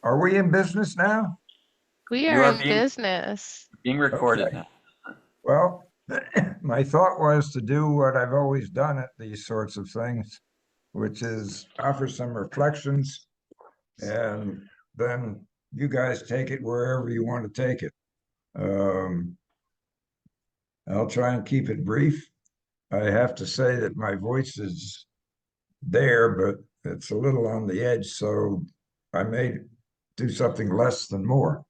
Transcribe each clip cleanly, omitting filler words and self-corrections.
Are we in business now? We You are are in business. being recorded Okay. now. Well, my thought was to do what I've always done at these sorts of things, which is offer some reflections, and then you guys take it wherever you want to take it. Um, I'll try and keep it brief. I have to say that my voice is there, but it's a little on the edge, so I may do something less than more.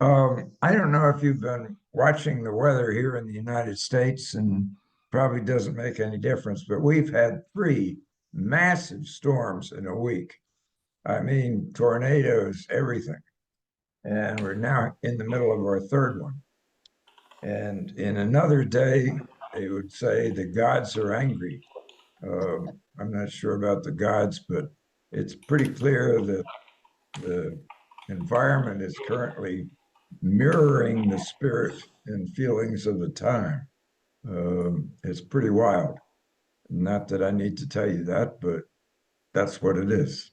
I don't know if you've been watching the weather here in the United States, and probably doesn't make any difference, but we've had three massive storms in a week. I mean, tornadoes, everything. And we're now in the middle of our third one. And in another day, they would say the gods are angry. I'm not sure about the gods, but it's pretty clear that the environment is currently mirroring the spirit and feelings of the time. It's pretty wild. Not that I need to tell you that, but that's what it is.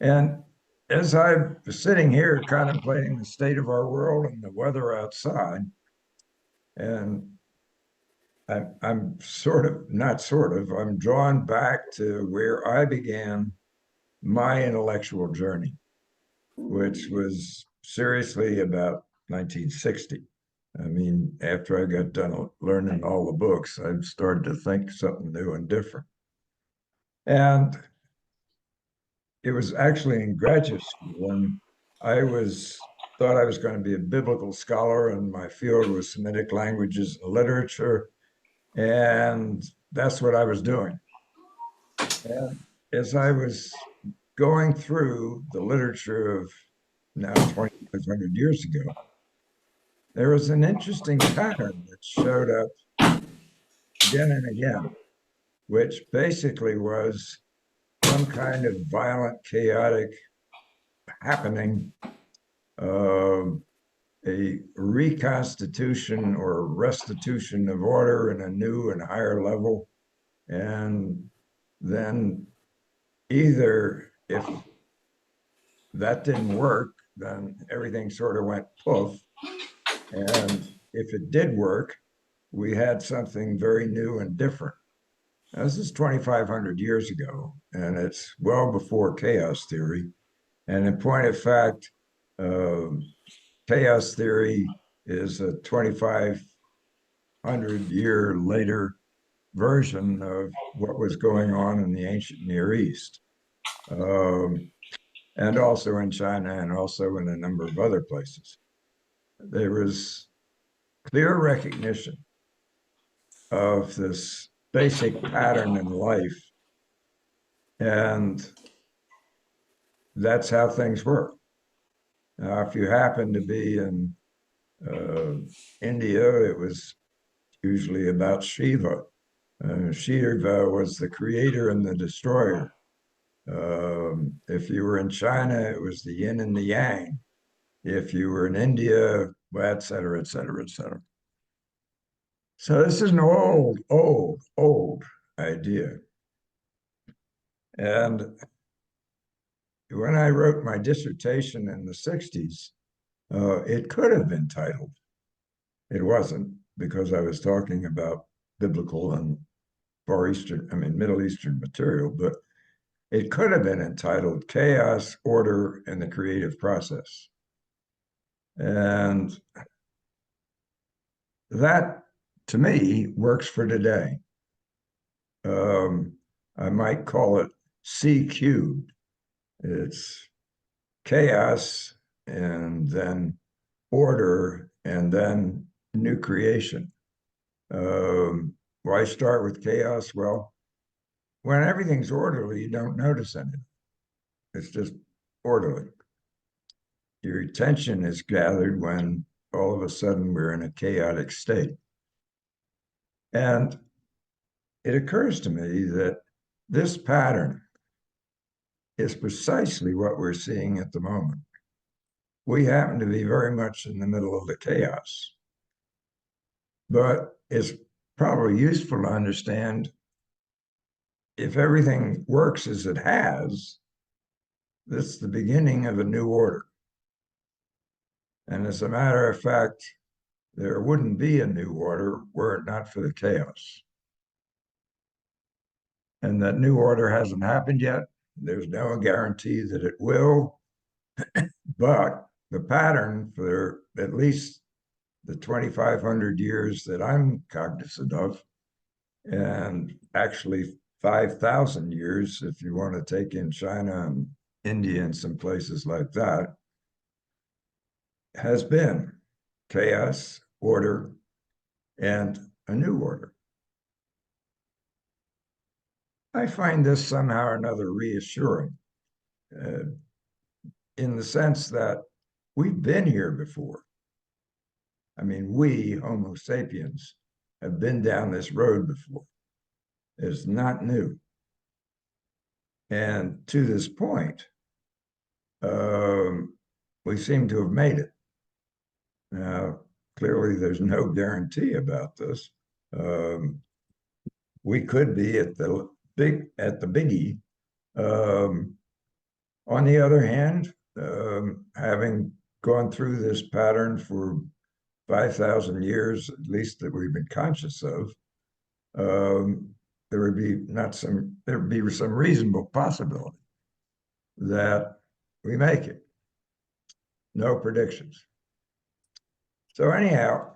And as I'm sitting here contemplating the state of our world and the weather outside, and I'm sort of, not sort of, I'm drawn back to where I began my intellectual journey, which was seriously about 1960. I mean, after I got done learning all the books, I started to think something new and different. And it was actually in graduate school when I was thought I was going to be a biblical scholar, and my field was Semitic languages and literature, and that's what I was doing. And as I was going through the literature of now 2,500 years ago, there was an interesting pattern that showed up again and again, which basically was some kind of violent, chaotic happening, uh, a reconstitution or restitution of order in a new and higher level. And then either if that didn't work, then everything sort of went poof. And if it did work, we had something very new and different. Now, this is 2,500 years ago, and it's well before chaos theory. And in point of fact, uh, chaos theory is a 2,500-year later version of what was going on in the ancient Near East, um, and also in China, and also in a number of other places. There was clear recognition of this basic pattern in life, and that's how things work. Now, if you happen to be in India, it was usually about Shiva. Shiva was the creator and the destroyer. If you were in China, it was the yin and the yang. If you were in India, well, et cetera, et cetera, et cetera. So this is an old idea. And when I wrote my dissertation in the 60s, it could have been titled. It wasn't, because I was talking about biblical and Middle Eastern material, but it could have been entitled Chaos, Order, and the Creative Process. And that, to me, works for today. I might call it C cubed. It's chaos, and then order, and then new creation. Why start with chaos? Well, when everything's orderly, you don't notice anything. It's just orderly. Your attention is gathered when all of a sudden we're in a chaotic state. And it occurs to me that this pattern is precisely what we're seeing at the moment. We happen to be very much in the middle of the chaos, but it's probably useful to understand if everything works as it has, this is the beginning of a new order. And as a matter of fact, there wouldn't be a new order were it not for the chaos. And that new order hasn't happened yet. There's no guarantee that it will, but the pattern for at least the 2,500 years that I'm cognizant of, and actually 5,000 years if you want to take in China and India and some places like that, has been chaos, order, and a new order. I find this somehow or another reassuring in the sense that we've been here before. I mean, we, Homo sapiens, have been down this road before. It's not new. And to this point, we seem to have made it. Now, clearly, there's no guarantee about this. We could be at the biggie. On the other hand, having gone through this pattern for 5,000 years, at least that we've been conscious of, there would be some reasonable possibility that we make it. No predictions. So anyhow,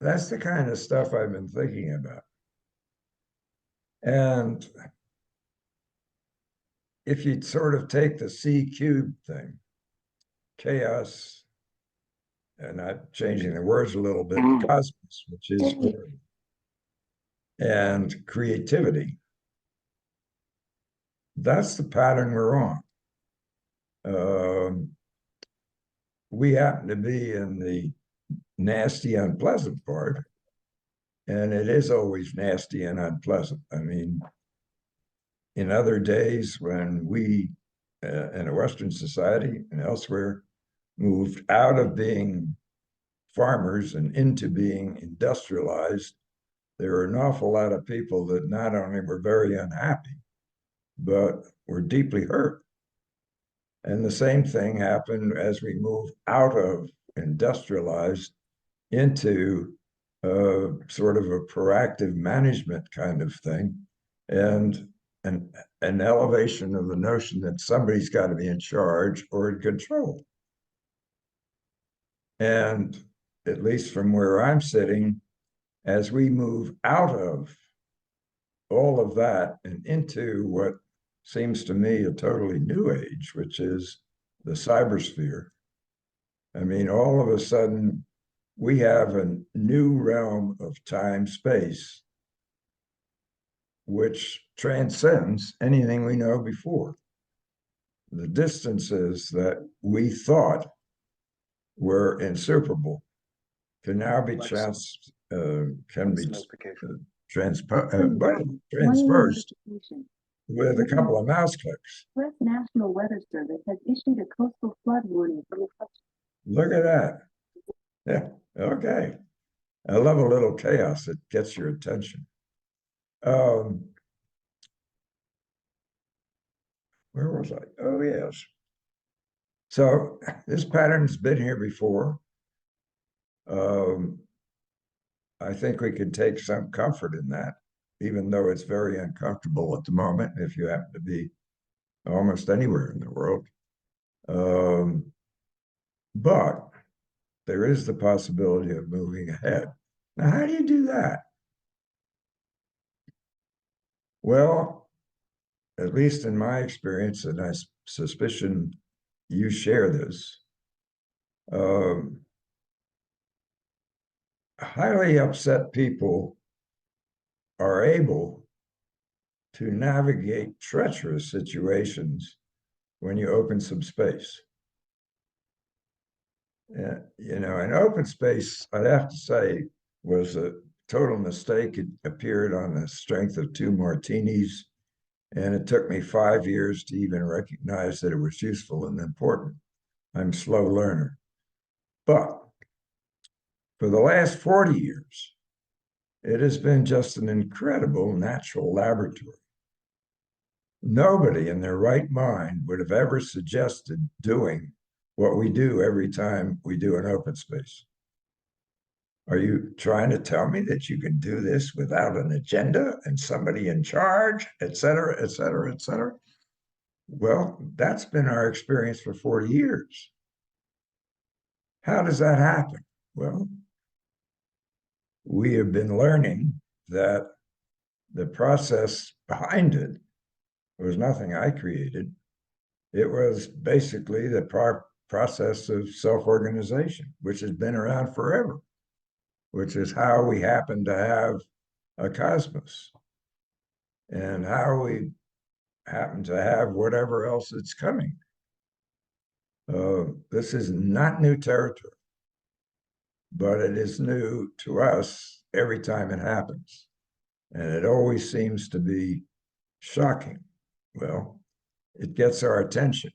that's the kind of stuff I've been thinking about. And if you sort of take the C cubed thing, chaos, and I'm changing the words a little bit, cosmos, which is order, and creativity, that's the pattern we're on. We happen to be in the nasty, unpleasant part, and it is always nasty and unpleasant. I mean, in other days when we, in a Western society and elsewhere, moved out of being farmers and into being industrialized, there were an awful lot of people that not only were very unhappy, but were deeply hurt. And the same thing happened as we moved out of industrialized into sort of a proactive management kind of thing, and an elevation of the notion that somebody's got to be in charge or in control. And at least from where I'm sitting, as we move out of all of that and into what seems to me a totally new age, which is the cybersphere, I mean, all of a sudden, we have a new realm of time space which transcends anything we know before. The distances that we thought were insuperable can now be transversed with a couple of mouse clicks. U.S. National Weather Service has issued a coastal flood warning for Look at that. Yeah, okay. I love a little chaos that gets your attention. Where was I? Oh, yes. So this pattern's been here before. I think we can take some comfort in that, even though it's very uncomfortable at the moment if you happen to be almost anywhere in the world. But there is the possibility of moving ahead. Now, how do you do that? Well, at least in my experience, and I suspicion you share this, highly upset people are able to navigate treacherous situations when you open some space. You know, an open space, I'd have to say, was a total mistake. It appeared on the strength of 2 martinis, and it took me 5 years to even recognize that it was useful and important. I'm a slow learner. But for the last 40 years, it has been just an incredible natural laboratory. Nobody in their right mind would have ever suggested doing what we do every time we do an open space. Are you trying to tell me that you can do this without an agenda and somebody in charge, et cetera, et cetera, et cetera? Well, that's been our experience for 40 years. How does that happen? Well, we have been learning that the process behind it was nothing I created. It was basically the process of self-organization, which has been around forever, which is how we happen to have a cosmos and how we happen to have whatever else that's coming. This is not new territory, but it is new to us every time it happens. And it always seems to be shocking. Well, it gets our attention.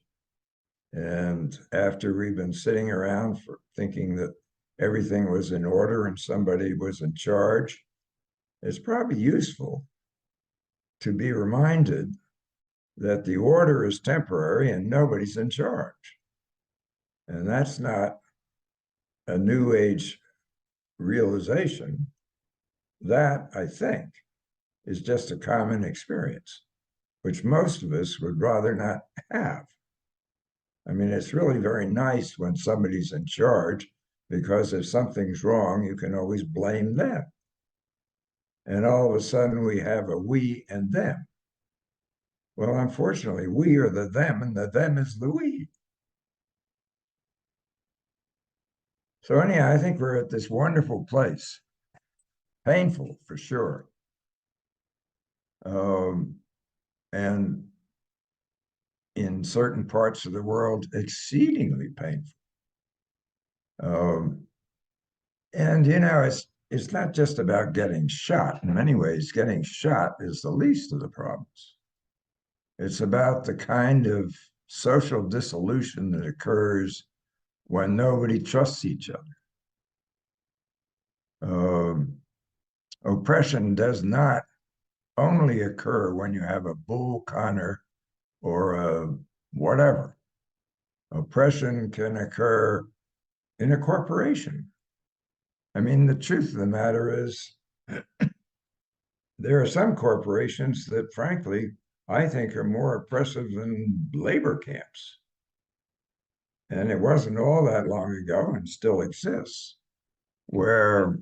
And after we've been sitting around for thinking that everything was in order and somebody was in charge, it's probably useful to be reminded that the order is temporary and nobody's in charge. And that's not a new age realization. That, I think, is just a common experience, which most of us would rather not have. I mean, it's really very nice when somebody's in charge, because if something's wrong, you can always blame them. And all of a sudden we have a we and them. Well, unfortunately, we are the them and the them is the we. So anyhow, I think we're at this wonderful place. Painful for sure. And in certain parts of the world, exceedingly painful. And you know, it's not just about getting shot. In many ways, getting shot is the least of the problems. It's about the kind of social dissolution that occurs when nobody trusts each other. Oppression does not only occur when you have a Bull Connor or a whatever. Oppression can occur in a corporation. I mean, the truth of the matter is, there are some corporations that, frankly, I think are more oppressive than labor camps. And it wasn't all that long ago, and still exists, where,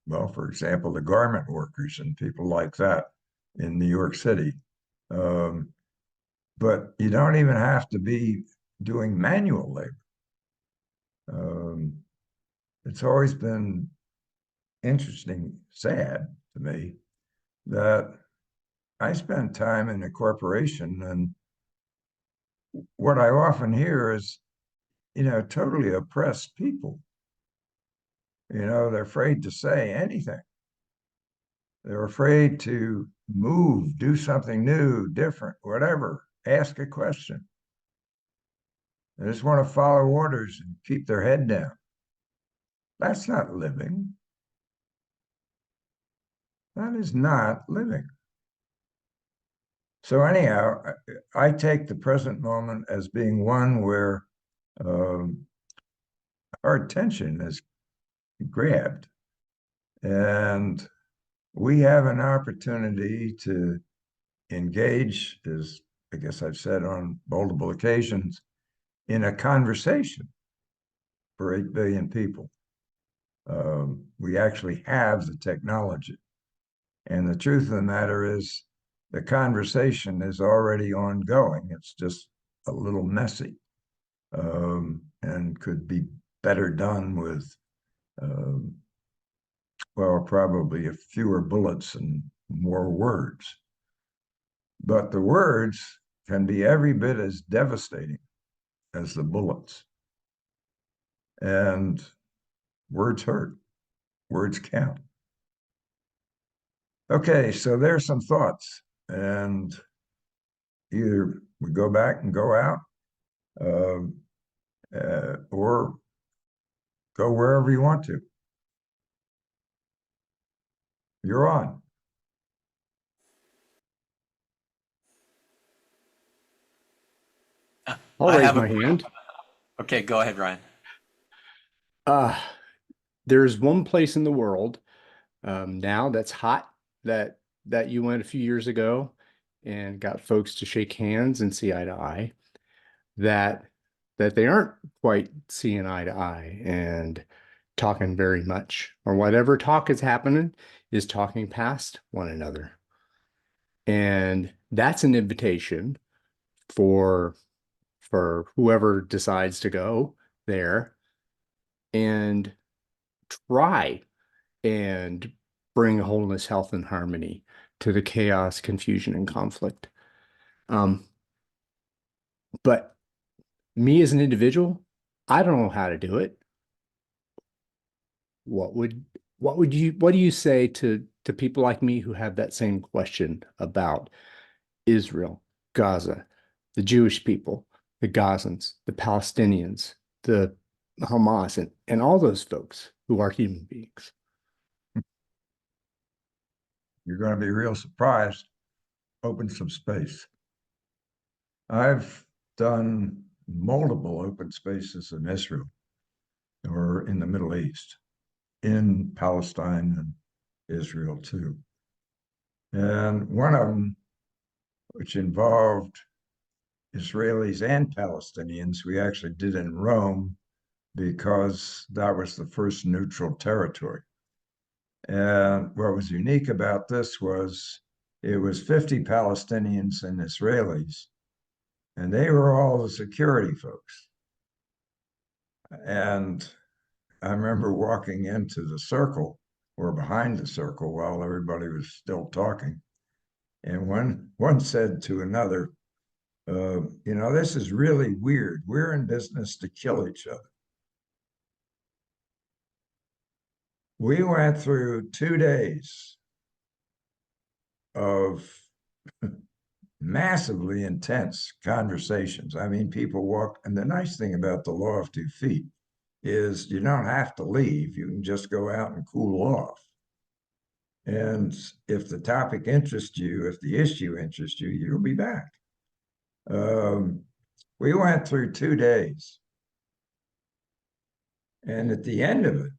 well, for example, the garment workers and people like that in New York City. But you don't even have to be doing manual labor. It's always been interesting, sad to me, that I spent time in a corporation, and what I often hear is, you know, totally oppressed people. You know, they're afraid to say anything. They're afraid to move, do something new, different, whatever, ask a question. They just want to follow orders and keep their head down. That's not living. That is not living. So anyhow, I take the present moment as being one where our attention is grabbed, and we have an opportunity to engage, as I guess I've said on multiple occasions, in a conversation for 8 billion people. We actually have the technology. And the truth of the matter is, the conversation is already ongoing. It's just a little messy, and could be better done with, well, probably fewer bullets and more words. But the words can be every bit as devastating as the bullets. And words hurt. Words count. Okay, so there's some thoughts. And either we go back and go out, or go wherever you want to. You're on. I'll I raise have a my hand. Okay, go ahead, Ryan. Uh, there's one place in the world now that's hot that you went a few years ago and got folks to shake hands and see eye to eye that they aren't quite seeing eye to eye and talking very much, or whatever talk is happening is talking past one another. And that's an invitation for whoever decides to go there and try and bring wholeness, health, and harmony to the chaos, confusion, and conflict. But me as an individual, I don't know how to do it. What do you say to people like me who have that same question about Israel, Gaza, the Jewish people, the Gazans, the Palestinians, the Hamas, and all those folks who are human beings? You're going to be real surprised. Open some space. I've done multiple open spaces in Israel or in the Middle East, in Palestine and Israel too. And one of them, which involved Israelis and Palestinians, we actually did in Rome because that was the first neutral territory. And what was unique about this was it was 50 Palestinians and Israelis, and they were all the security folks. And I remember walking into the circle or behind the circle while everybody was still talking. And one said to another, this is really weird. We're in business to kill each other. We went through 2 days of massively intense conversations. I mean, people walk, and the nice thing about the law of 2 feet is you don't have to leave. You can just go out and cool off. And if the topic interests you, if the issue interests you, you'll be back. We went through 2 days. And at the end of it,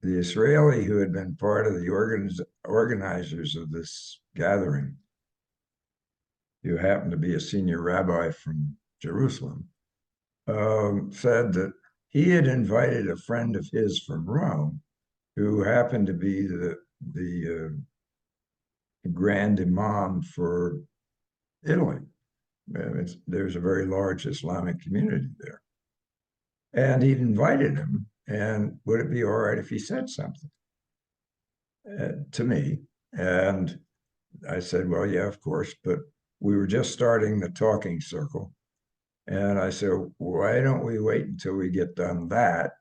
the Israeli who had been part of the organizers of this gathering, who happened to be a senior rabbi from Jerusalem, said that he had invited a friend of his from Rome, who happened to be the grand imam for Italy. There's a very large Islamic community there. And he'd invited him, and would it be all right if he said something to me? And I said, well, yeah, of course, but we were just starting the talking circle. And I said, why don't we wait until we get done that?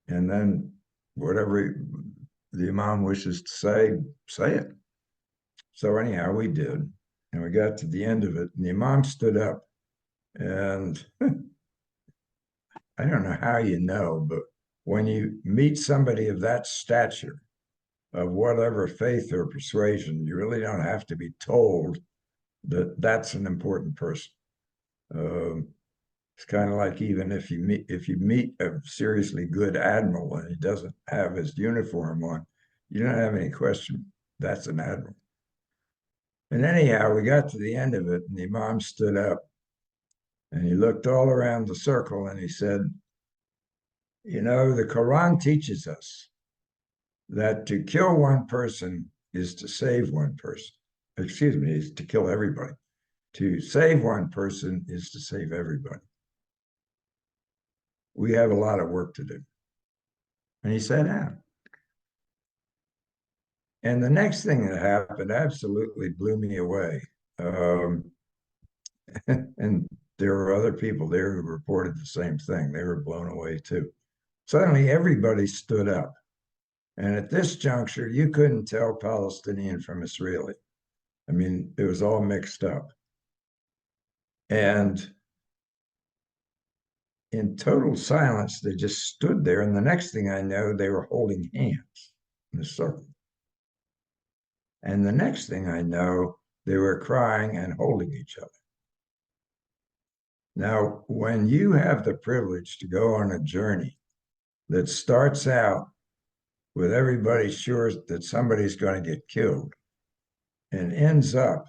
And then whatever the imam wishes to say it. So anyhow, we did. And we got to the end of it, and the imam stood up. And I don't know how you know, but when you meet somebody of that stature, of whatever faith or persuasion, you really don't have to be told that that's an important person. It's kind of like even if you meet a seriously good admiral and he doesn't have his uniform on, you don't have any question that's an admiral. And anyhow, we got to the end of it, and the imam stood up and he looked all around the circle and he said, the Quran teaches us that to kill one person is to save one person. Excuse me, is to kill everybody. To save one person is to save everybody. We have a lot of work to do. And he sat down. And the next thing that happened absolutely blew me away. And there were other people there who reported the same thing. They were blown away too. Suddenly, everybody stood up. And at this juncture, you couldn't tell Palestinian from Israeli. I mean, it was all mixed up. And in total silence, they just stood there. And the next thing I know, they were holding hands in a circle. And the next thing I know, they were crying and holding each other. Now, when you have the privilege to go on a journey that starts out with everybody sure that somebody's going to get killed and ends up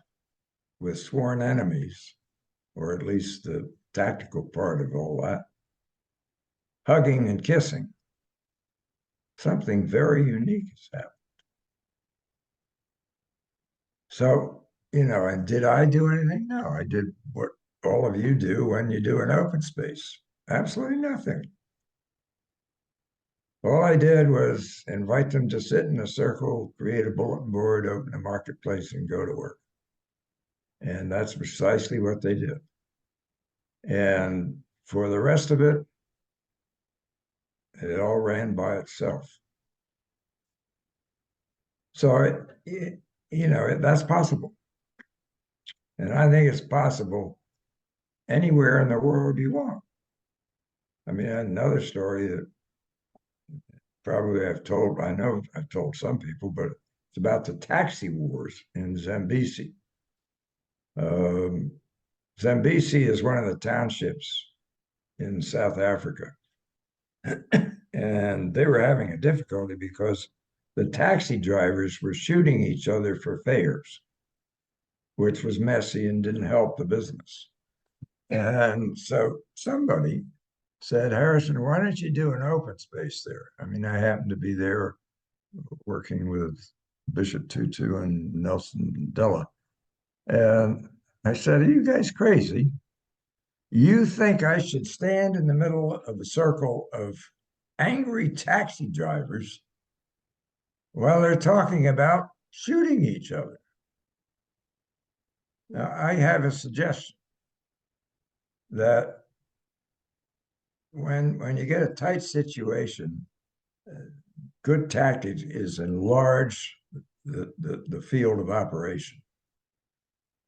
with sworn enemies, or at least the tactical part of all that, hugging and kissing, something very unique has happened. So, and did I do anything? No, I did what all of you do when you do an open space. Absolutely nothing. All I did was invite them to sit in a circle, create a bulletin board, open a marketplace, and go to work. And that's precisely what they did. And for the rest of it, it all ran by itself. So, that's possible. And I think it's possible anywhere in the world you want. I mean, another story that probably I know I've told some people, but it's about the taxi wars in Zambezi. Zambezi is one of the townships in South Africa. And they were having a difficulty because the taxi drivers were shooting each other for fares, which was messy and didn't help the business. And so somebody said, Harrison, why don't you do an open space there? I mean, I happened to be there working with Bishop Tutu and Nelson Mandela. And I said, are you guys crazy? You think I should stand in the middle of a circle of angry taxi drivers while they're talking about shooting each other? Now, I have a suggestion that when you get a tight situation, good tactics is enlarge the field of operation.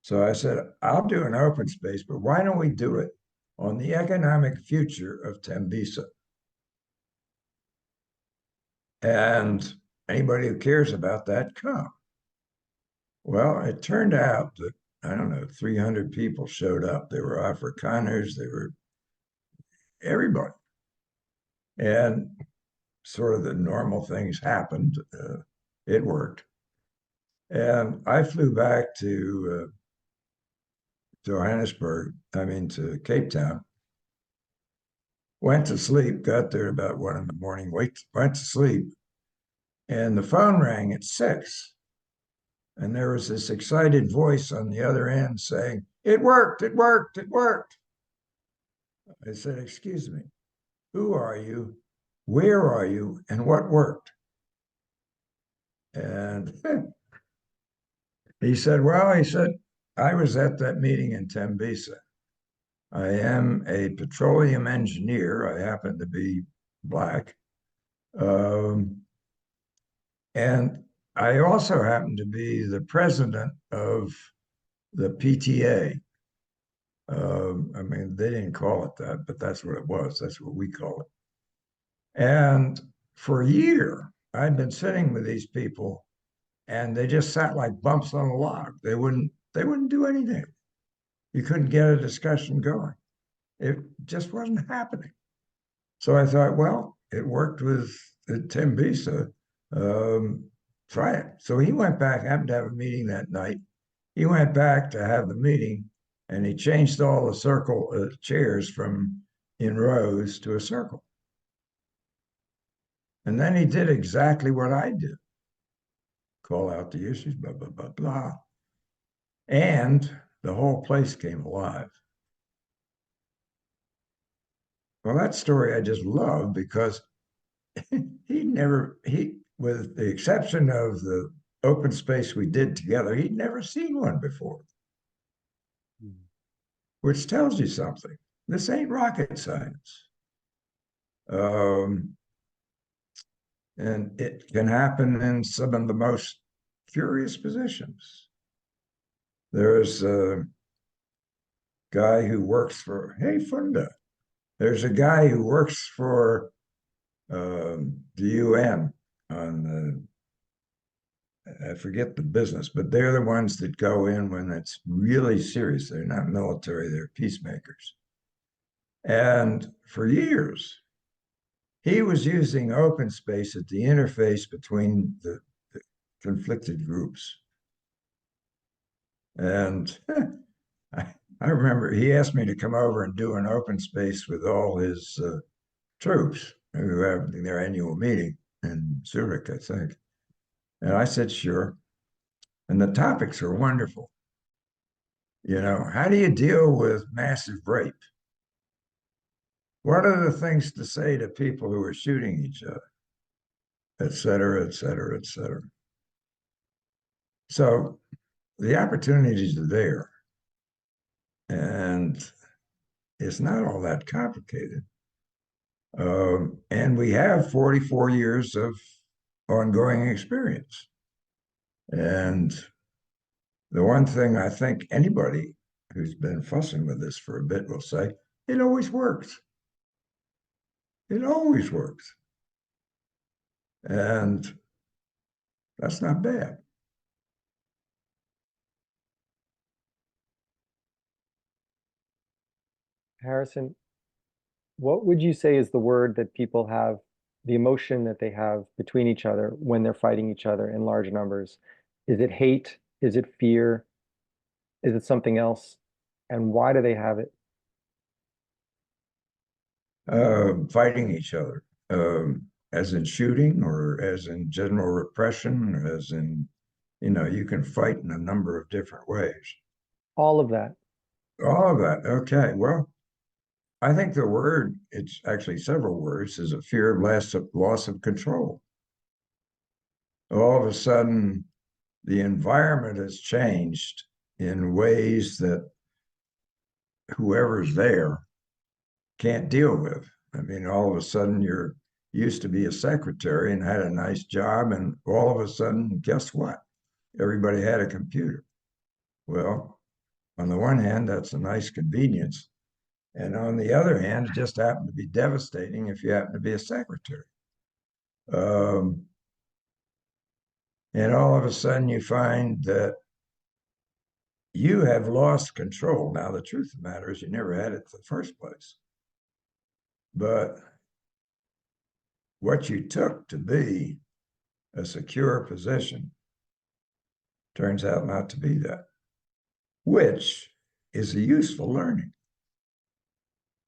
So I said, I'll do an open space, but why don't we do it on the economic future of Tembisa? And anybody who cares about that, come. Well, it turned out that, I don't know, 300 people showed up. They were Afrikaners, they were everybody. And sort of the normal things happened. It worked. And I flew back to to Cape Town, went to sleep, got there about 1 in the morning, went to sleep, and the phone rang at 6. And there was this excited voice on the other end saying, it worked, it worked, it worked. I said, excuse me, who are you? Where are you? And what worked? And he said, I was at that meeting in Tembisa. I am a petroleum engineer. I happen to be Black. And I also happen to be the president of the PTA. I mean, they didn't call it that, but that's what it was. That's what we call it. And for a year, I'd been sitting with these people, and they just sat like bumps on a log. They wouldn't do anything. You couldn't get a discussion going. It just wasn't happening. So I thought, well, it worked with Tembisa. Try it. So he went back, happened to have a meeting that night. He went back to have the meeting, and he changed all the circle chairs from in rows to a circle. And then he did exactly what I did. Call out the issues, blah, blah, blah, blah. And the whole place came alive. Well, that story I just love because with the exception of the open space we did together, he'd never seen one before. Which tells you something. This ain't rocket science. And it can happen in some of the most curious positions. There's a guy who works for, hey, Funda. There's a guy who works for the UN on I forget the business, but they're the ones that go in when it's really serious. They're not military, they're peacemakers. And for years, he was using open space at the interface between the conflicted groups. And I remember he asked me to come over and do an open space with all his troops who were having their annual meeting in Zurich, I think. And I said, sure. And the topics are wonderful. You know, how do you deal with massive rape? What are the things to say to people who are shooting each other, et cetera, et cetera, et cetera? So the opportunities are there. And it's not all that complicated. And we have 44 years of ongoing experience. And the one thing I think anybody who's been fussing with this for a bit will say, it always works. It always works. And that's not bad. Harrison, what would you say is the word that people have, the emotion that they have between each other when they're fighting each other in large numbers? Is it hate? Is it fear? Is it something else? And why do they have it? Fighting each other, as in shooting or as in general repression, as in, you know, you can fight in a number of different ways. All of that. All of that. Okay. Well, I think the word, it's actually several words, is a fear of loss of control. All of a sudden, the environment has changed in ways that whoever's there can't deal with. I mean, all of a sudden you're used to be a secretary and had a nice job, and all of a sudden, guess what? Everybody had a computer. Well, on the one hand, that's a nice convenience. And on the other hand, it just happened to be devastating if you happen to be a secretary. And all of a sudden you find that you have lost control. Now, the truth of the matter is you never had it in the first place. But what you took to be a secure position turns out not to be that, which is a useful learning.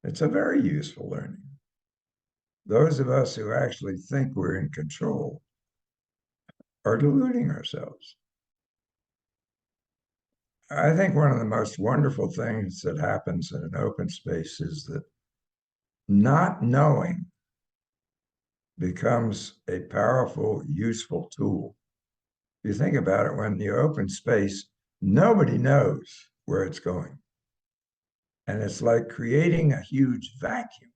It's a very useful learning. Those of us who actually think we're in control are deluding ourselves. I think one of the most wonderful things that happens in an open space is that not knowing becomes a powerful, useful tool. If you think about it, when you open space, nobody knows where it's going. And it's like creating a huge vacuum.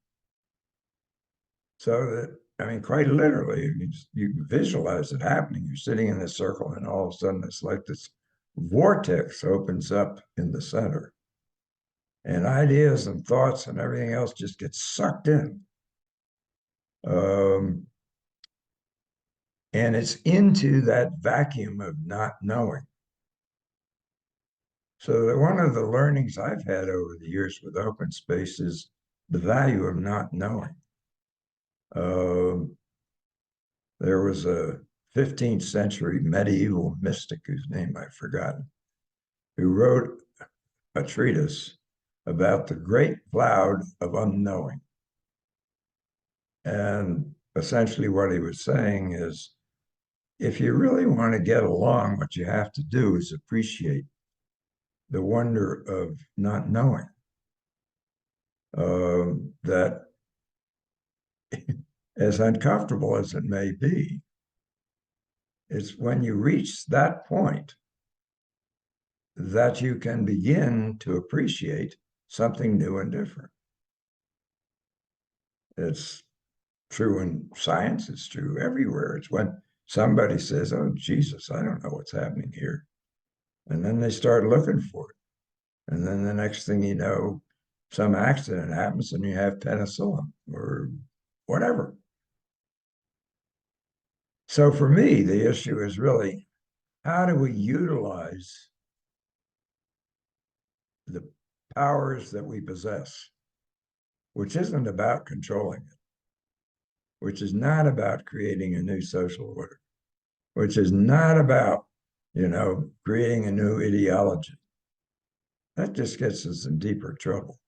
So that, I mean, quite literally, you can visualize it happening. You're sitting in this circle, and all of a sudden, it's like this vortex opens up in the center. And ideas and thoughts and everything else just gets sucked in. And it's into that vacuum of not knowing. So that one of the learnings I've had over the years with open space is the value of not knowing. There was a 15th century medieval mystic whose name I've forgotten, who wrote a treatise about the great cloud of unknowing. And essentially what he was saying is, if you really want to get along, what you have to do is appreciate the wonder of not knowing. That as uncomfortable as it may be, it's when you reach that point that you can begin to appreciate something new and different. It's true in science, it's true everywhere. It's when somebody says, oh, Jesus, I don't know what's happening here. And then they start looking for it. And then the next thing you know, some accident happens and you have penicillin or whatever. So for me, the issue is really, how do we utilize the powers that we possess which isn't about controlling it, which is not about creating a new social order, which is not about, creating a new ideology. That just gets us in deeper trouble.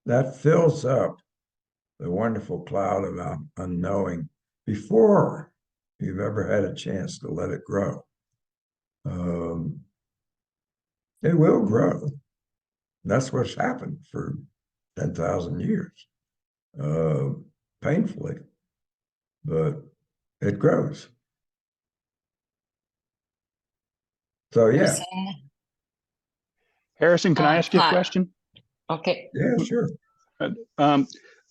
That fills up the wonderful cloud of unknowing before you've ever had a chance to let it grow. It will grow. That's what's happened for 10,000 years, painfully, but it grows. So, yeah, Harrison, can I ask you a Hi. question? Okay. yeah, sure.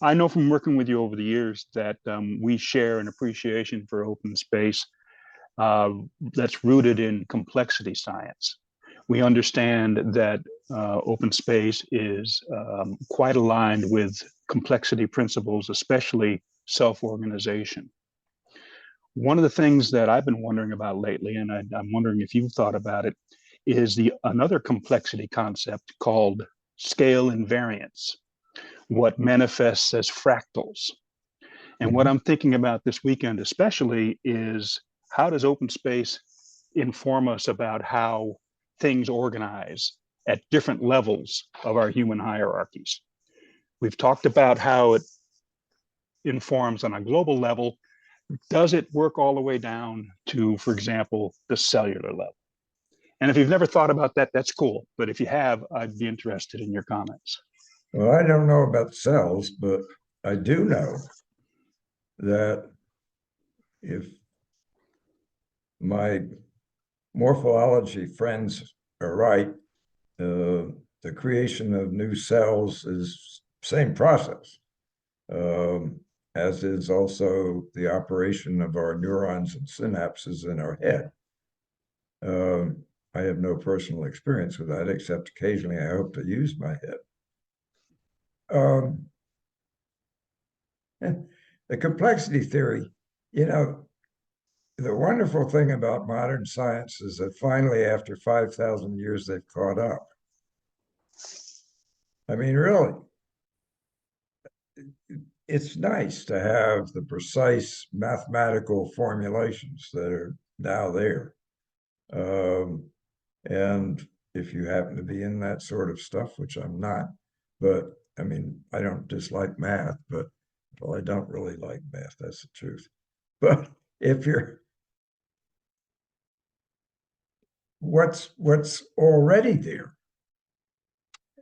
I know from working with you over the years that we share an appreciation for open space that's rooted in complexity science. We understand that open space is quite aligned with complexity principles, especially self-organization. One of the things that I've been wondering about lately, and I'm wondering if you've thought about it, is another complexity concept called scale invariance, what manifests as fractals. And what I'm thinking about this weekend especially is, how does open space inform us about how things organize at different levels of our human hierarchies? We've talked about how it informs on a global level. Does it work all the way down to, for example, the cellular level? And if you've never thought about that, that's cool. But if you have, I'd be interested in your comments. Well, I don't know about cells, but I do know that if my morphology friends are right, the creation of new cells is same process, as is also the operation of our neurons and synapses in our head. I have no personal experience with that, except occasionally I hope to use my head. The complexity theory, the wonderful thing about modern science is that finally, after 5,000 years, they've caught up. I mean, really, it's nice to have the precise mathematical formulations that are now there. And if you happen to be in that sort of stuff, which I'm not, but I mean, I don't dislike math, but well, I don't really like math, that's the truth. But if you're, what's already there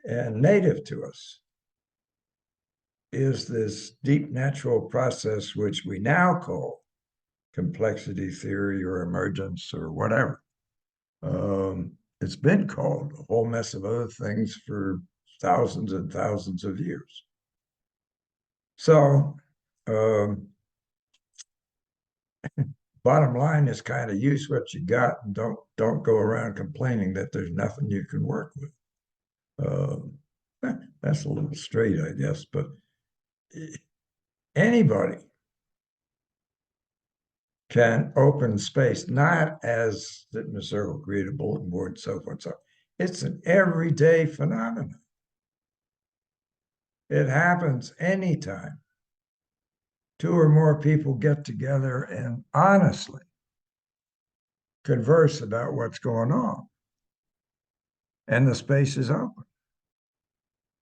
and native to us is this deep natural process, which we now call complexity theory or emergence or whatever. It's been called a whole mess of other things for thousands and thousands of years. So, bottom line is kind of use what you got and don't go around complaining that there's nothing you can work with. That's a little straight, I guess, but anybody can open space, not as sitting in a circle, create a bulletin board, so forth. So it's an everyday phenomenon. It happens anytime two or more people get together and honestly converse about what's going on. And the space is open.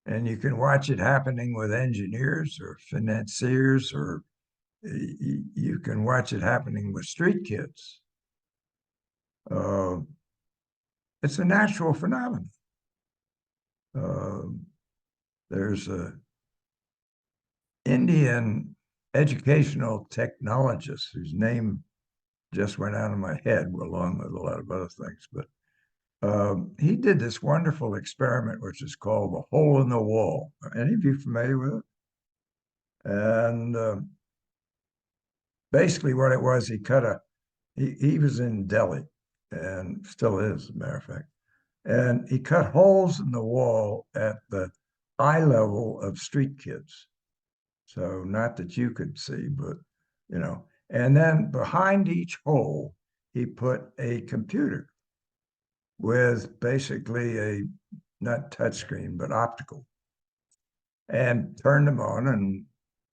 And you can watch it happening with engineers or financiers, or you can watch it happening with street kids. It's a natural phenomenon. There's an Indian educational technologist whose name just went out of my head, along with a lot of other things. But he did this wonderful experiment, which is called the hole in the wall. Are any of you familiar with it? And basically what it was, he was in Delhi, and still is, as a matter of fact. And he cut holes in the wall at the eye level of street kids. So not that you could see, but, and then behind each hole, he put a computer with basically not touchscreen, but optical. and turned them on and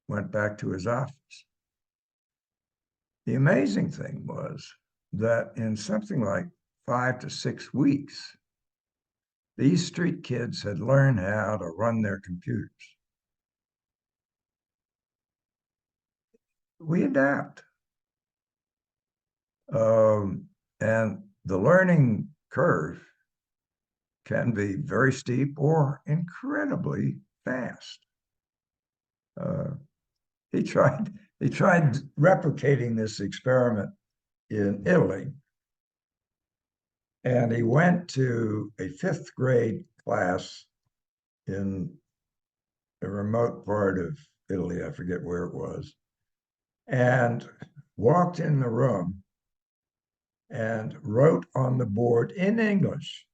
went back to his office. The amazing thing was that in something like 5 to 6 weeks, these street kids had learned how to run their computers. We adapt. And the learning curve can be very steep or incredibly fast. He tried replicating this experiment in Italy, and he went to a 5th grade class in a remote part of Italy, I forget where it was, and walked in the room and wrote on the board in English,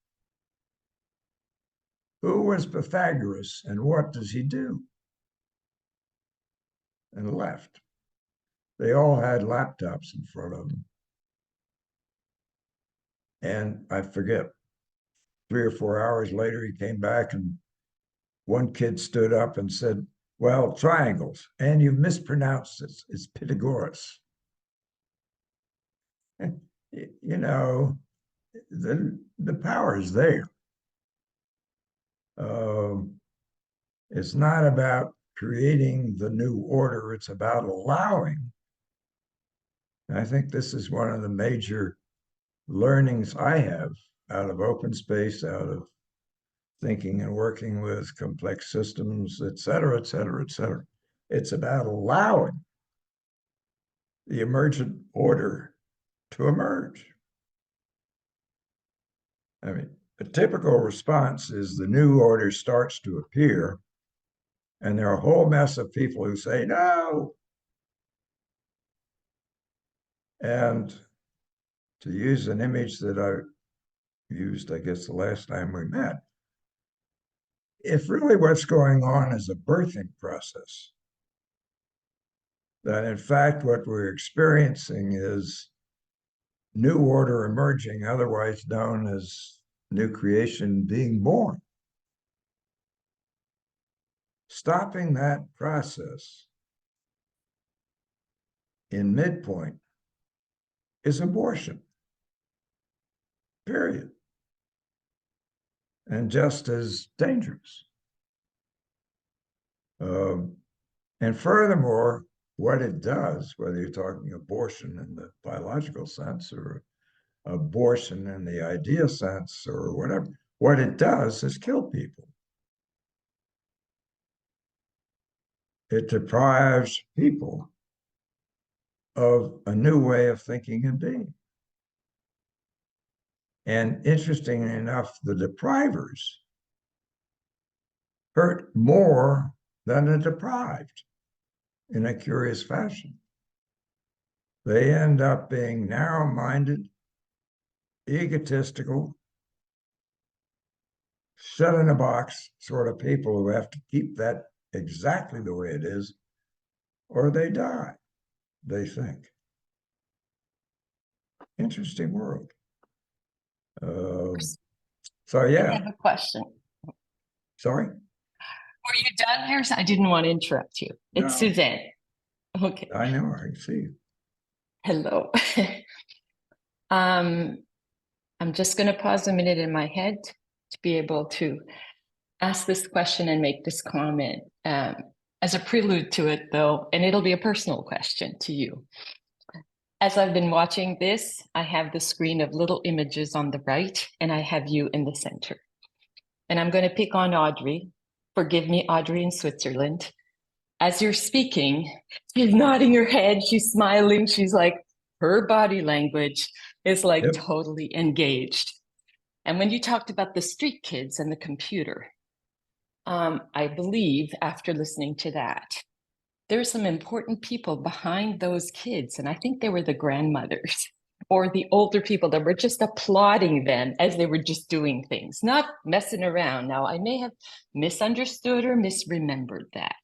"Who was Pythagoras and what does he do?" and left. They all had laptops in front of them. And I forget, 3 or 4 hours later, he came back and one kid stood up and said, "Well, triangles, and you mispronounced it. It's Pythagoras." You know, the power is there. It's not about creating the new order, it's about allowing. And I think this is one of the major learnings I have out of open space, out of thinking and working with complex systems, et cetera, et cetera, et cetera. It's about allowing the emergent order to emerge. I mean, a typical response is the new order starts to appear, and there are a whole mess of people who say, no. And to use an image that I used, I guess, the last time we met, if really what's going on is a birthing process, that in fact what we're experiencing is new order emerging, otherwise known as new creation being born. Stopping that process in midpoint is abortion, period. And just as dangerous. And furthermore, what it does, whether you're talking abortion in the biological sense or abortion in the idea sense or whatever, what it does is kill people. It deprives people of a new way of thinking and being. And interestingly enough, the deprivers hurt more than the deprived in a curious fashion. They end up being narrow-minded, egotistical, shut in a box sort of people who have to keep that exactly the way it is, or they die, they think. Interesting world. So I yeah, have a question. sorry? Were you done here? I didn't want to interrupt you. It's No. Suzanne. Okay. I know, I can see you. Hello. I'm just going to pause a minute in my head to be able to ask this question and make this comment. As a prelude to it, though, and it'll be a personal question to you. As I've been watching this, I have the screen of little images on the right, and I have you in the center. And I'm going to pick on Audrey. Forgive me, Audrey in Switzerland. As you're speaking, she's nodding her head, she's smiling, she's like, her body language is like Yep. totally engaged. And when you talked about the street kids and the computer, I believe after listening to that, there's some important people behind those kids. And I think they were the grandmothers or the older people that were just applauding them as they were just doing things, not messing around. Now, I may have misunderstood or misremembered that,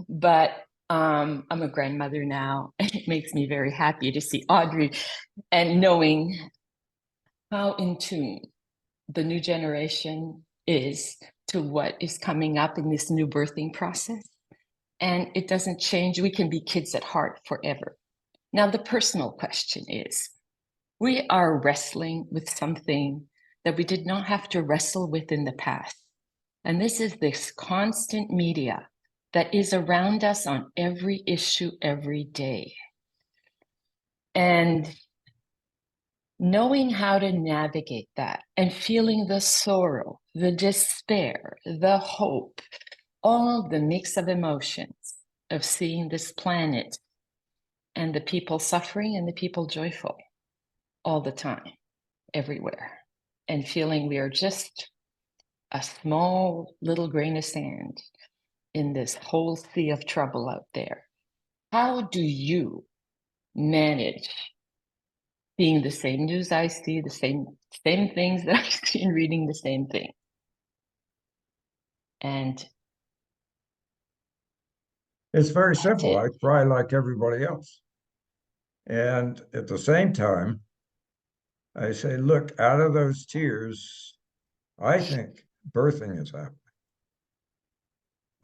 but I'm a grandmother now, and it makes me very happy to see Audrey and knowing how in tune the new generation is to what is coming up in this new birthing process. And it doesn't change. We can be kids at heart forever. Now, the personal question is, we are wrestling with something that we did not have to wrestle with in the past. And this is this constant media that is around us on every issue every day. And knowing how to navigate that and feeling the sorrow, the despair, the hope, all the mix of emotions of seeing this planet and the people suffering and the people joyful all the time, everywhere, and feeling we are just a small little grain of sand in this whole sea of trouble out there. How do you manage seeing the same news I see, the same things that I see, and reading the same thing? And It's very simple. it. I cry like everybody else. And at the same time, I say, look, out of those tears, I think birthing is happening.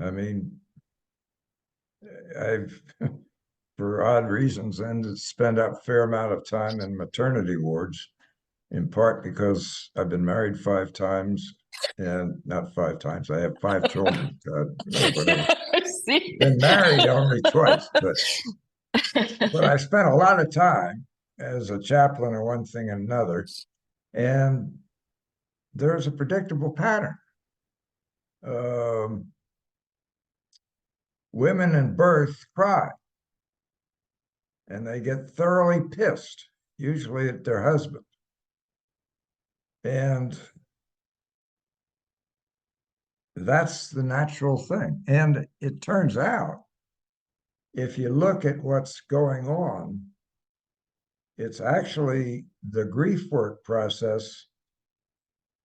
I mean, I've, for odd reasons, ended to spend a fair amount of time in maternity wards, in part because I've been married 5 times, and not 5 times, I have 5 children. God, whatever. See? Been married only twice, but I spent a lot of time as a chaplain and one thing and another, and there's a predictable pattern. Women in birth cry, and they get thoroughly pissed, usually at their husband. And that's the natural thing. And it turns out, if you look at what's going on, it's actually the grief work process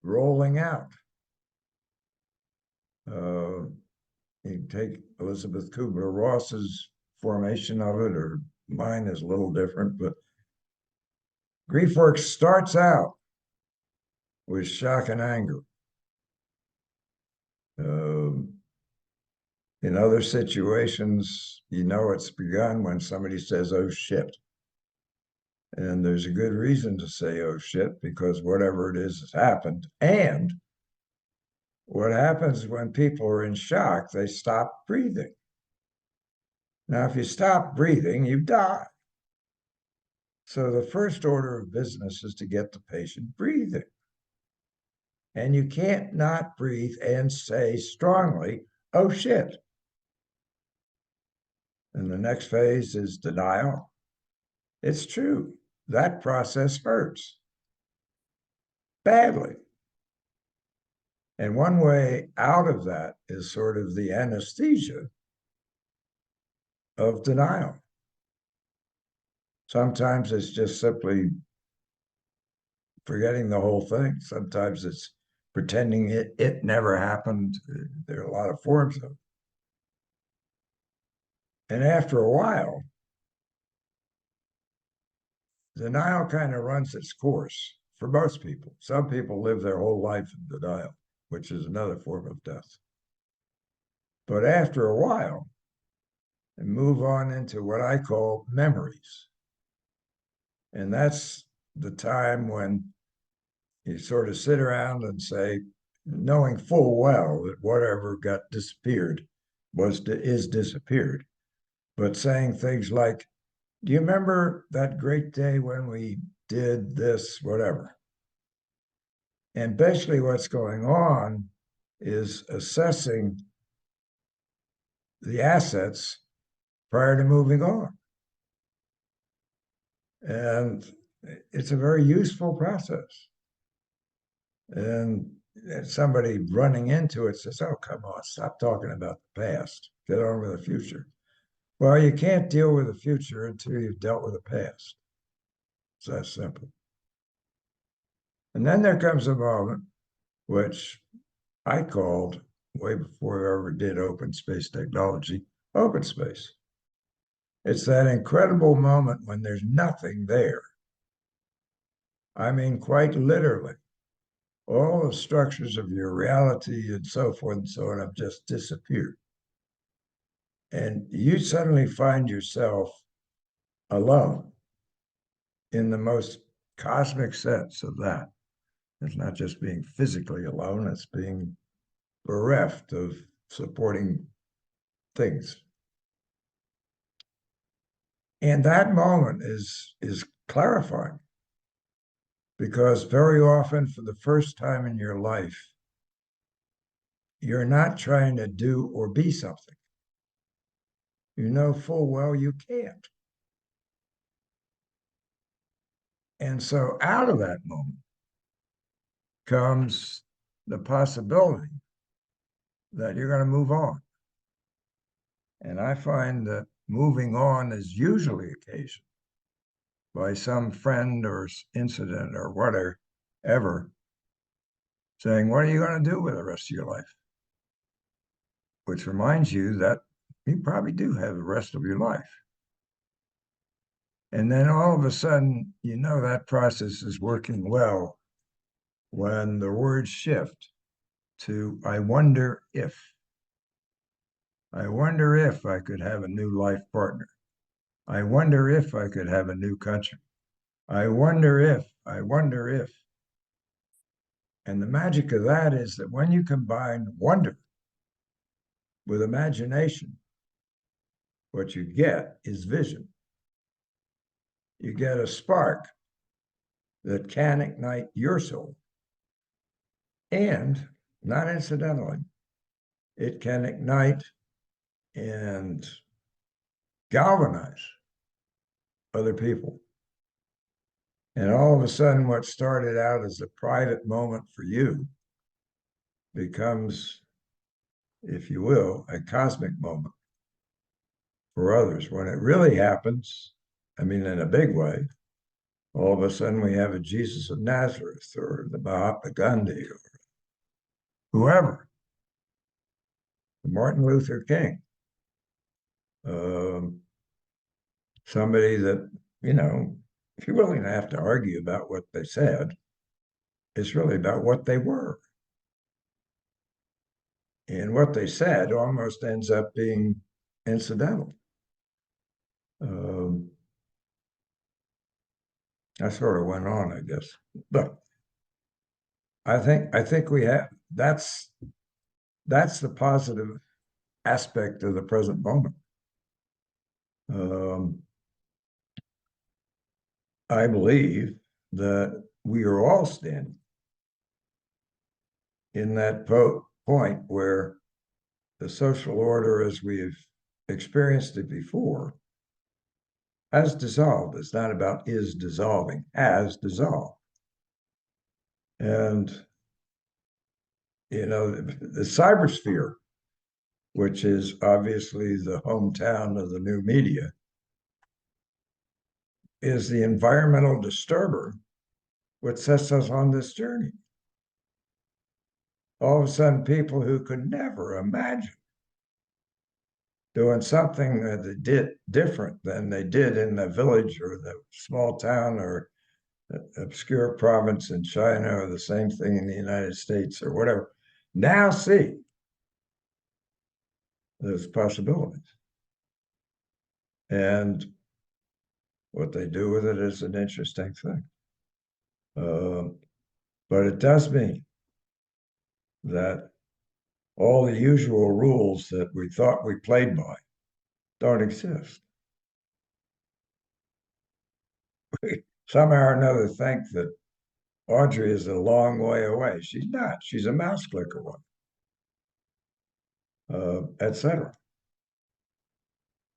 rolling out. You take Elizabeth Kubler-Ross's formation of it, or mine is a little different, but grief work starts out with shock and anger. In other situations, you know it's begun when somebody says, oh shit. And there's a good reason to say, oh shit, because whatever it is has happened. And what happens when people are in shock, they stop breathing. Now, if you stop breathing, you die. So the first order of business is to get the patient breathing. And you can't not breathe and say strongly, oh shit. And the next phase is denial. It's true. That process hurts badly. And one way out of that is sort of the anesthesia of denial. Sometimes it's just simply forgetting the whole thing. Sometimes it's pretending it never happened. There are a lot of forms of it. And after a while, denial kind of runs its course for most people. Some people live their whole life in denial, which is another form of death. But after a while, and move on into what I call memories. And that's the time when you sort of sit around and say, knowing full well that whatever got disappeared is disappeared, but saying things like, do you remember that great day when we did this, whatever? And basically what's going on is assessing the assets prior to moving on. And it's a very useful process. And somebody running into it says, oh, come on, stop talking about the past. Get on with the future. Well, you can't deal with the future until you've dealt with the past. It's that simple. And then there comes a moment which I called, way before I ever did open space technology, open space. It's that incredible moment when there's nothing there. I mean, quite literally. all the structures of your reality and so forth and so on have just disappeared. And you suddenly find yourself alone in the most cosmic sense of that. It's not just being physically alone, it's being bereft of supporting things. And that moment is clarifying, because very often, for the first time in your life, you're not trying to do or be something. You know full well you can't. And so out of that moment comes the possibility that you're going to move on. And I find that moving on is usually occasioned by some friend or incident or whatever saying, what are you going to do with the rest of your life? Which reminds you that you probably do have the rest of your life. And then all of a sudden, you know that process is working well when the words shift to, I wonder if. I wonder if I could have a new life partner. I wonder if I could have a new country. I wonder if. And the magic of that is that when you combine wonder with imagination, what you get is vision. You get a spark that can ignite your soul. And not incidentally, it can ignite and galvanize other people. And all of a sudden, what started out as a private moment for you becomes, if you will, a cosmic moment for others. When it really happens, I mean, in a big way, all of a sudden we have a Jesus of Nazareth or the Mahatma Gandhi or whoever, Martin Luther King, somebody that, you know, if you're willing to have to argue about what they said, it's really about what they were. And what they said almost ends up being incidental. I sort of went on, I guess, but I think we have that's the positive aspect of the present moment. I believe that we are all standing in that point where the social order as we've experienced it before has dissolved. It's not about is dissolving, has dissolved. And, you know, the cybersphere, which is obviously the hometown of the new media, is the environmental disturber which sets us on this journey. All of a sudden, people who could never imagine doing something that they did different than they did in the village or the small town or obscure province in China or the same thing in the United States or whatever, now see those possibilities. And what they do with it is an interesting thing. But it does mean that all the usual rules that we thought we played by don't exist. We somehow or another think that Audrey is a long way away. She's not. She's a mouse click away, etc.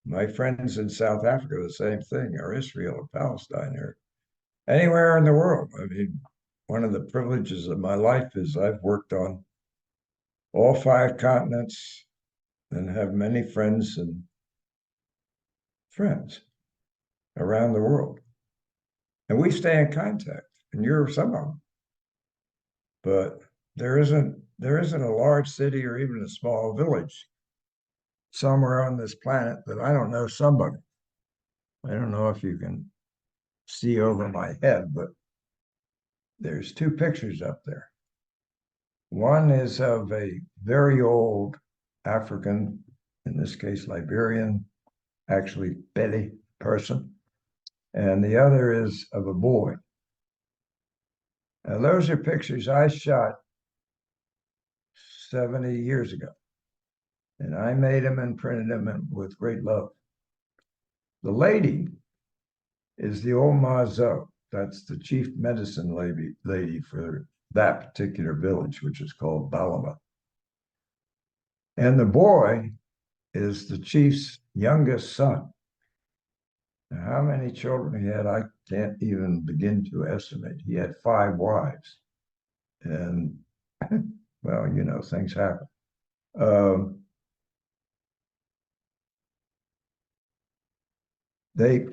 My friends in South Africa, the same thing, or Israel or Palestine or anywhere in the world. I mean, one of the privileges of my life is I've worked on all 5 continents and have many friends around the world. And we stay in contact, and you're some of them. But there isn't a large city or even a small village somewhere on this planet that I don't know somebody. I don't know if you can see over my head, but there's 2 pictures up there. One is of a very old African, in this case Liberian, actually Beli person, and the other is of a boy. Now, those are pictures I shot 70 years ago, and I made them and printed them with great love. The lady is the old Mazo. That's the chief medicine lady for that particular village, which is called Balama. And the boy is the chief's youngest son. Now, how many children he had, I can't even begin to estimate. He had 5 wives. And, well, you know, things happen. They,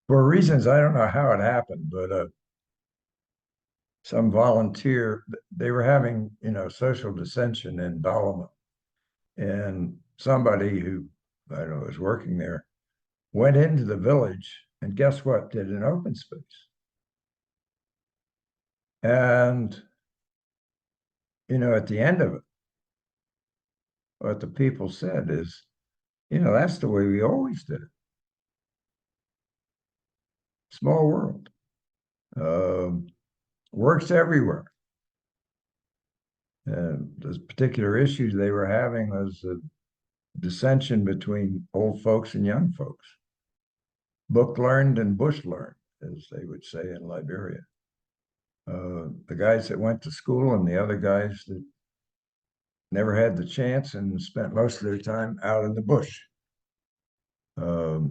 for reasons, I don't know how it happened, but some volunteer, they were having, you know, social dissension in Balama. And somebody who, I don't know, was working there, went into the village and guess what? Did an open space. And, you know, at the end of it, what the people said is, you know, that's the way we always did it. Small world. Works everywhere. And the particular issues they were having was the dissension between old folks and young folks. Book learned and bush learned, as they would say in Liberia. The guys that went to school and the other guys that never had the chance and spent most of their time out in the bush. Now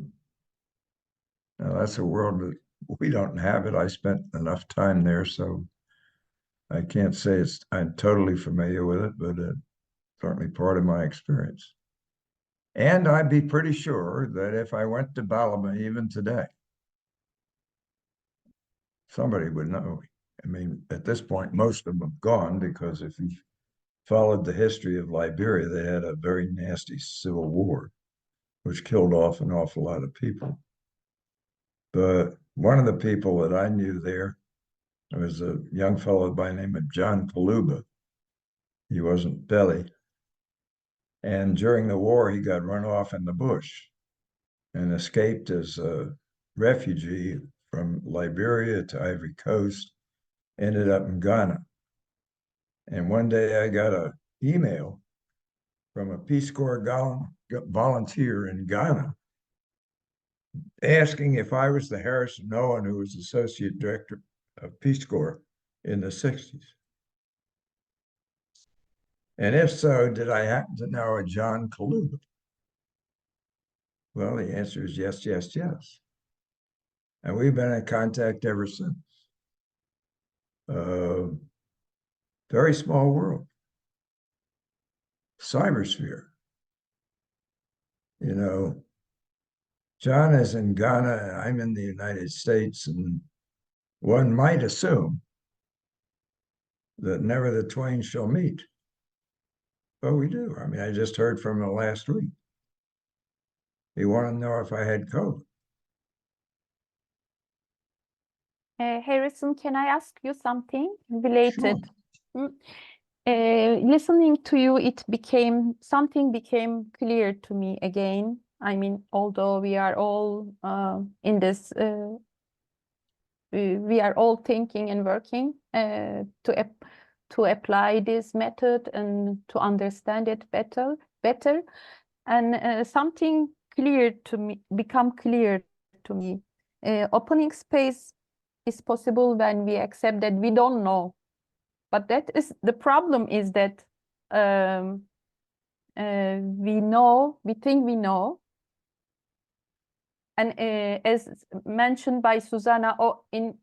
that's a world that we don't inhabit. I spent enough time there, so I can't say I'm totally familiar with it, but certainly part of my experience. And I'd be pretty sure that if I went to Balama even today, somebody would know me. I mean, at this point, most of them have gone because if you followed the history of Liberia, they had a very nasty civil war, which killed off an awful lot of people. But one of the people that I knew there was a young fellow by the name of John Kaluba. He wasn't Belly. And during the war, he got run off in the bush and escaped as a refugee from Liberia to Ivory Coast, ended up in Ghana. And one day I got an email from a Peace Corps volunteer in Ghana asking if I was the Harrison Owen who was associate director of Peace Corps in the 60s. And if so, did I happen to know a John Kaluba? Well, the answer is yes, yes, yes. And we've been in contact ever since. Very small world. Cybersphere. You know, John is in Ghana and I'm in the United States, and one might assume that never the twain shall meet. But we do. I mean, I just heard from him last week. He wanted to know if I had COVID. Harrison, can I ask you something related? Sure. Listening to you, something became clear to me again. I mean, although we are all in this, we are all thinking and working to apply this method and to understand it better. And something become clear to me. Opening space is possible when we accept that we don't know. But that is the problem, is that we think we know. And as mentioned by Susanna, in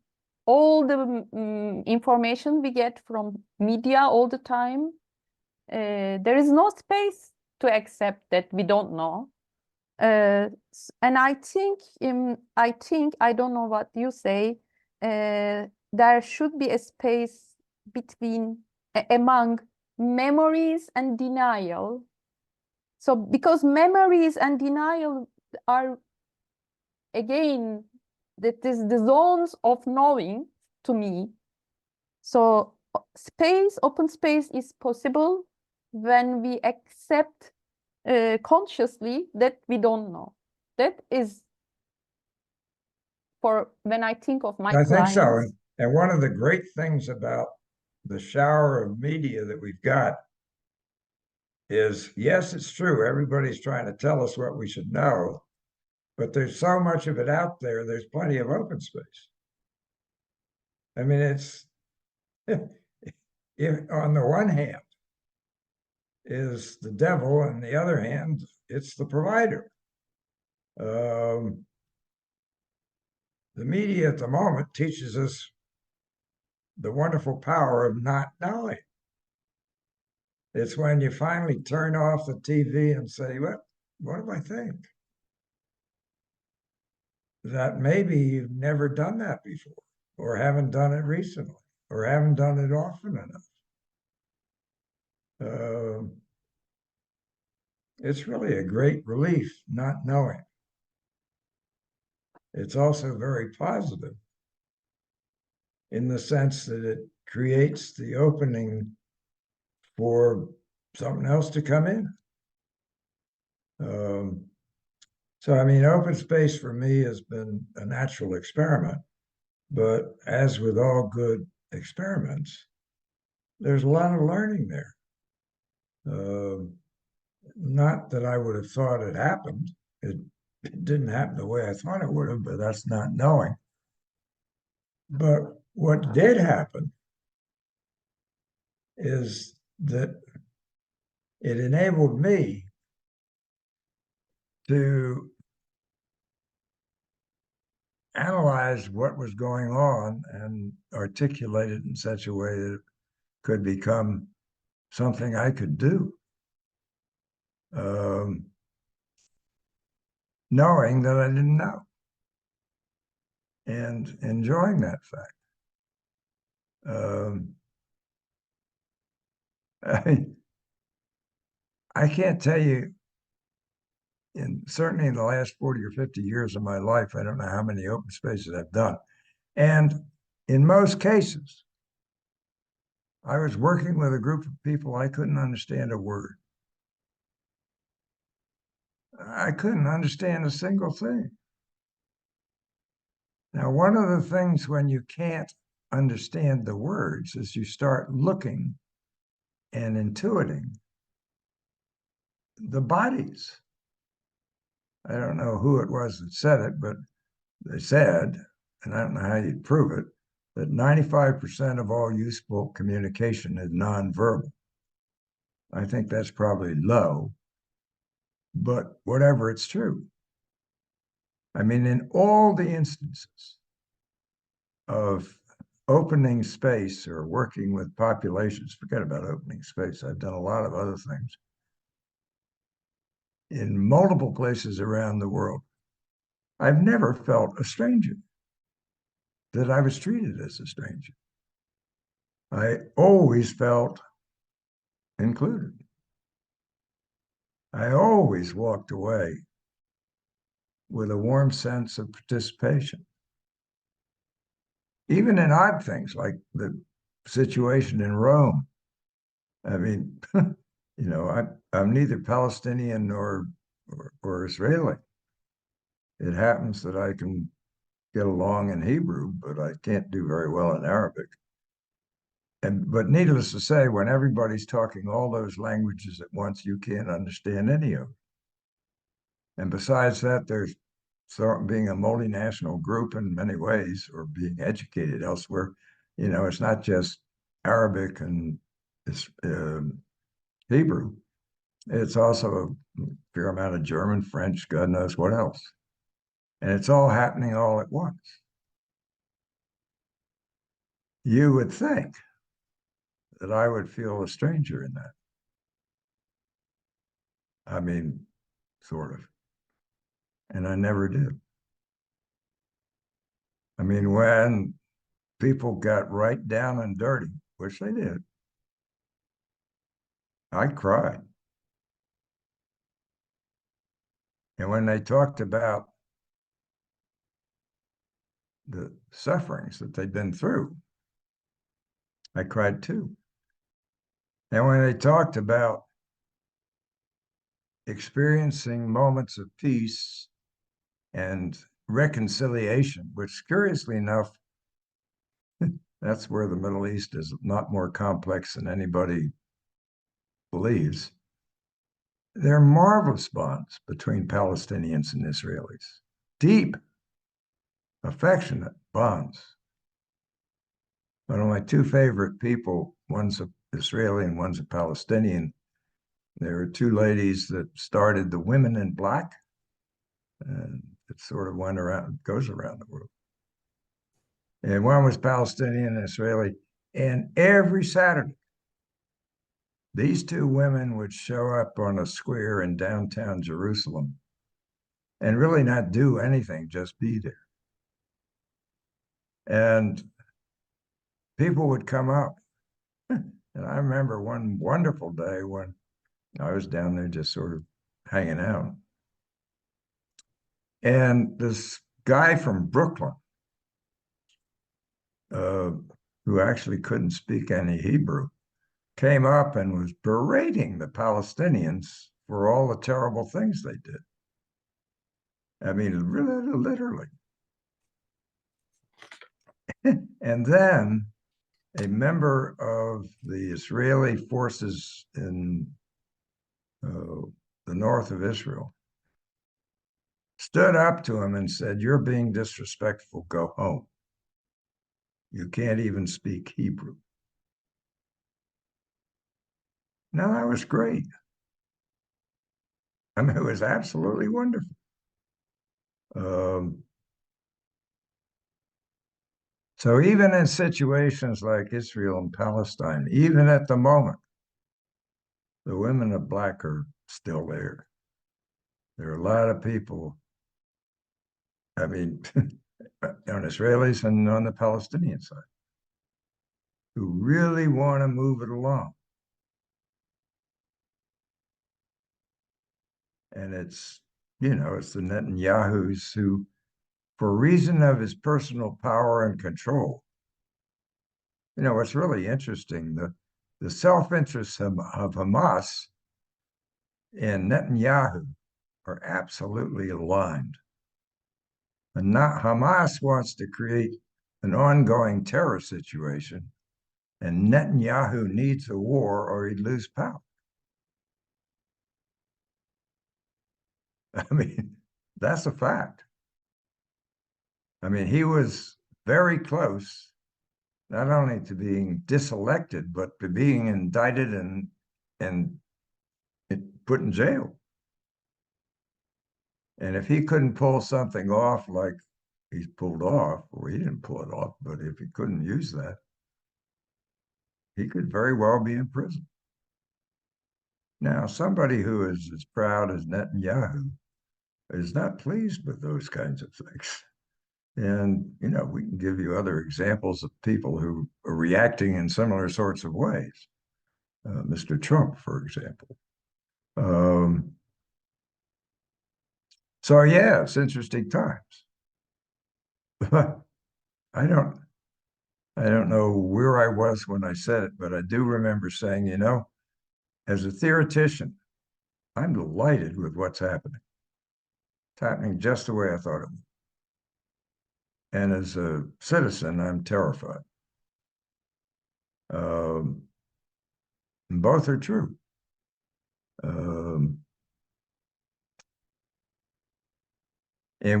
all the information we get from media all the time, there is no space to accept that we don't know. And I think, I don't know what you say, there should be a space among memories and denial. So because memories and denial are, again, that is the zones of knowing to me. So space, open space is possible when we accept consciously that we don't know. That is for when I think of my I think so. clients. And one of the great things about the shower of media that we've got is, yes, it's true, everybody's trying to tell us what we should know, but there's so much of it out there, there's plenty of open space. I mean, it's if on the one hand is the devil, and the other hand, it's the provider. The media at the moment teaches us the wonderful power of not knowing. It's when you finally turn off the TV and say, what do I think? That maybe you've never done that before, or haven't done it recently, or haven't done it often enough. It's really a great relief not knowing. It's also very positive in the sense that it creates the opening for something else to come in. So, I mean, open space for me has been a natural experiment, but as with all good experiments, there's a lot of learning there. Not that I would have thought it happened. It didn't happen the way I thought it would have, but that's not knowing. But what did happen is that it enabled me to analyze what was going on and articulate it in such a way that it could become something I could do. Knowing that I didn't know and enjoying that fact. I can't tell you, certainly in the last 40 or 50 years of my life, I don't know how many open spaces I've done. And in most cases, I was working with a group of people I couldn't understand a word. I couldn't understand a single thing. Now, one of the things when you can't understand the words is you start looking and intuiting the bodies. I don't know who it was that said it, but they said, and I don't know how you'd prove it, that 95% of all useful communication is nonverbal. I think that's probably low, but whatever, it's true. I mean, in all the instances of opening space or working with populations, forget about opening space, I've done a lot of other things. In multiple places around the world, I've never felt a stranger, that I was treated as a stranger. I always felt included. I always walked away with a warm sense of participation. Even in odd things like the situation in Rome. I mean, I'm neither Palestinian nor Israeli. It happens that I can get along in Hebrew, but I can't do very well in Arabic. But needless to say, when everybody's talking all those languages at once, you can't understand any of it. And besides that, there's being a multinational group in many ways, or being educated elsewhere. It's not just Arabic and Hebrew. It's also a fair amount of German, French, God knows what else. And it's all happening all at once. You would think that I would feel a stranger in that. I mean, sort of. And I never did. I mean, when people got right down and dirty, which they did, I cried. And when they talked about the sufferings that they'd been through, I cried too. And when they talked about experiencing moments of peace and reconciliation, which curiously enough, that's where the Middle East is not more complex than anybody believes. There are marvelous bonds between Palestinians and Israelis, deep, affectionate bonds. One of my two favorite people, one's an Israeli and one's a Palestinian. There were two ladies that started the Women in Black, and it sort of went around, goes around the world. And one was Palestinian and Israeli. And every Saturday, these two women would show up on a square in downtown Jerusalem and really not do anything, just be there. And people would come up. And I remember one wonderful day when I was down there just sort of hanging out. And this guy from Brooklyn, who actually couldn't speak any Hebrew, came up and was berating the Palestinians for all the terrible things they did. I mean, really, literally. And then a member of the Israeli forces in the north of Israel stood up to him and said, "You're being disrespectful, go home. You can't even speak Hebrew." Now, that was great. I mean, it was absolutely wonderful. So even in situations like Israel and Palestine, even at the moment, the women of Black are still there. There are a lot of people, I mean, on Israelis and on the Palestinian side, who really want to move it along. And it's, it's the Netanyahus who, for reason of his personal power and control, what's really interesting, the self-interests of Hamas and Netanyahu are absolutely aligned. And Hamas wants to create an ongoing terror situation, and Netanyahu needs a war or he'd lose power. I mean, that's a fact. I mean, he was very close, not only to being diselected, but to being indicted and put in jail. And if he couldn't pull something off like he's pulled off, or he didn't pull it off, but if he couldn't use that, he could very well be in prison. Now, somebody who is as proud as Netanyahu is not pleased with those kinds of things. And, we can give you other examples of people who are reacting in similar sorts of ways. Mr. Trump, for example. So, yeah, it's interesting times. But I don't know where I was when I said it, but I do remember saying, as a theoretician, I'm delighted with what's happening. It's happening just the way I thought it would. And as a citizen, I'm terrified. And both are true. And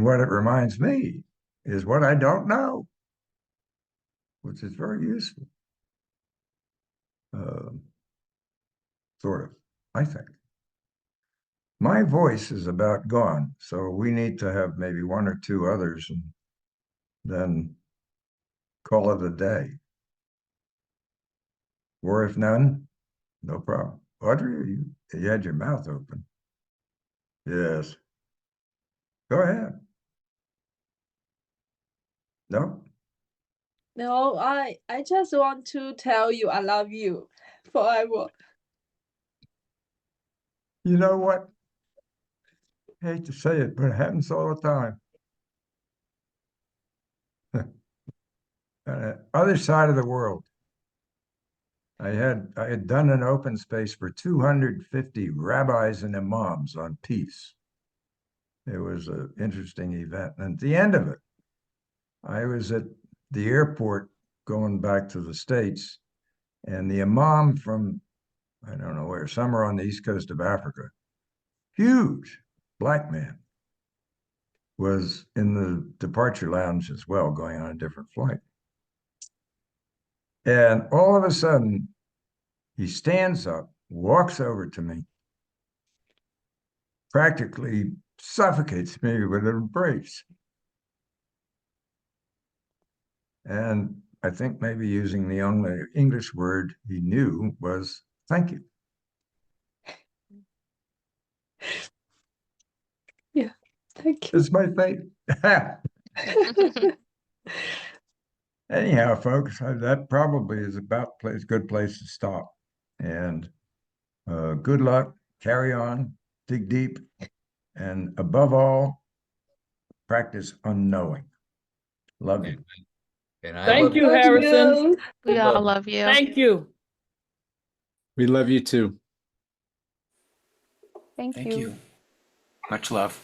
what it reminds me is what I don't know, which is very useful. Sort of, I think. My voice is about gone, so we need to have maybe one or two others and then call it a day. Or if none, no problem. Audrey, you had your mouth open. Yes. Go ahead. No? No, I just want to tell you I love you forever. You know what? I hate to say it, but it happens all the time. Other side of the world, I had done an open space for 250 rabbis and imams on peace. It was an interesting event. And at the end of it, I was at the airport going back to the States, and the imam from, I don't know where, somewhere on the east coast of Africa, huge black man, was in the departure lounge as well, going on a different flight. And all of a sudden, he stands up, walks over to me, practically suffocates me with an embrace. And I think maybe using the only English word he knew was thank you. Yeah, thank you. It's my fate. Anyhow, folks, that probably is about a good place to stop. And good luck, carry on, dig deep, and above all, practice unknowing. Love you. And I Thank love you, Love Harrison. you. We all love you. Thank you. We love you too. Thank Thank you. you. Much love.